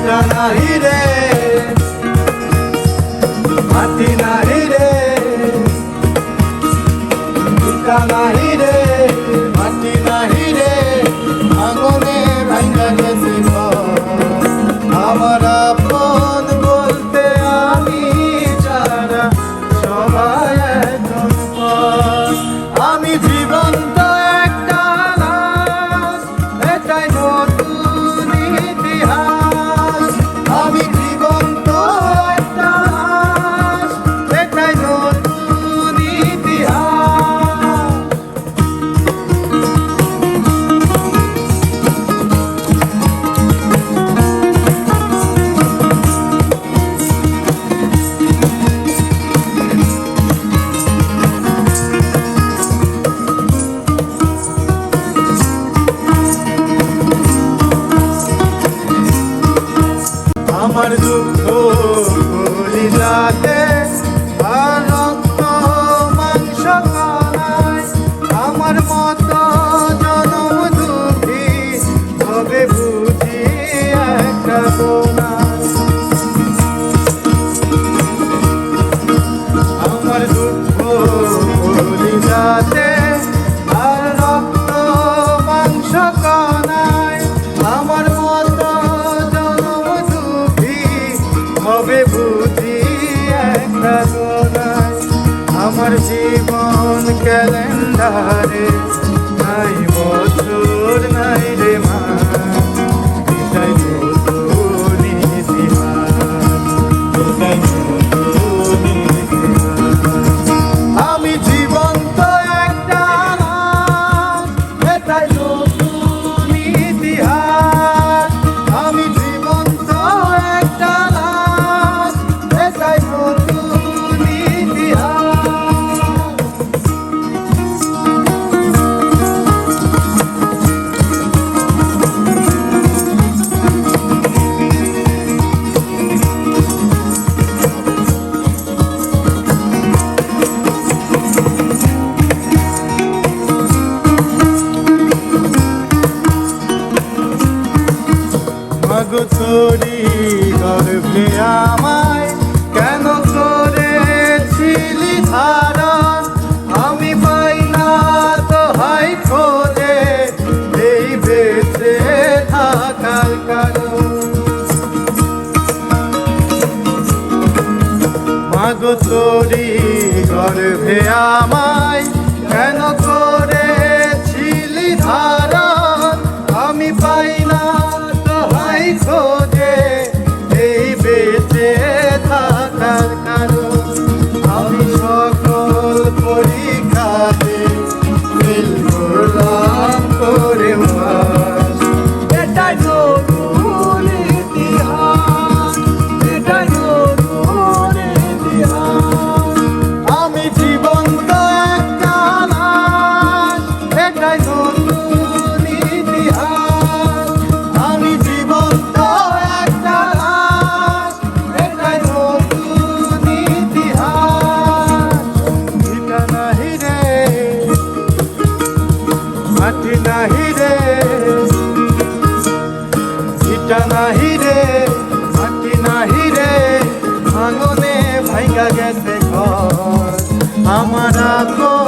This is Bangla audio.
ইটা নাহি রে মাটি নাহি রে ইটা নাহি রে মাটি নাহি রে আগুনে ভাঙা গেছে আমার আপন বলতে আমি ছাড়া সবাই এখন পর। আমি জীবন্ত একটা লাশ, এটাই নতুন ইতিহাস। আমি জীবন্ত একটা লাশ, এটাই নতুন ইতিহাস। আমার দুঃখ কলিজাতে আর রক্ত মাংস কলায় আমার মতো জনম দুঃখী হবে বুঝি একটা বোনাস। আমার দুঃখ কলিজাতে আর রক্ত মাংস কলায় আমার মতো হবে বুঝি একটা গোনায়। আমার জীবন ক্যালেন্ডারে নাই বছর নাই রে মা, এটাই নতুন ইতিহাস, এটাই নতুন ইতিহাস। আমি জীবন্ত একটা লাশ, এটাই নতুন ইতিহাস। আমি জীবন্ত একটা লাশ, এটাই নতুন ইতিহাস। মাগো তোরি গর্ভে আমায় কেন করেছিলি ধারণ, আমি পাই না তো হাই খোঁজে এই বেঁচে থাকার কারণ। মাগো তোরি গর্ভে আমায় কেন করেছিলি ধারণ, আমি পাই না খোঁজে এই বেঁচে থাকার কারণ। আমি সকল পরীক্ষাতে ফেল করলাম করে পাস, এটাই নতুন ইতিহাস, এটাই নতুন ইতিহাস। আমি জীবন্ত একটা লাশ, এটাই নতুন ইতিহাস। আমি জীবন্ত একটা লাশ, এটাই নতুন ইতিহাস। ইটা নাহি রে মাটি নাহি রে ইটা নাহি রে মাটি নাহি রে আগুনে ভাঙা গেছে ঘর আমার আপন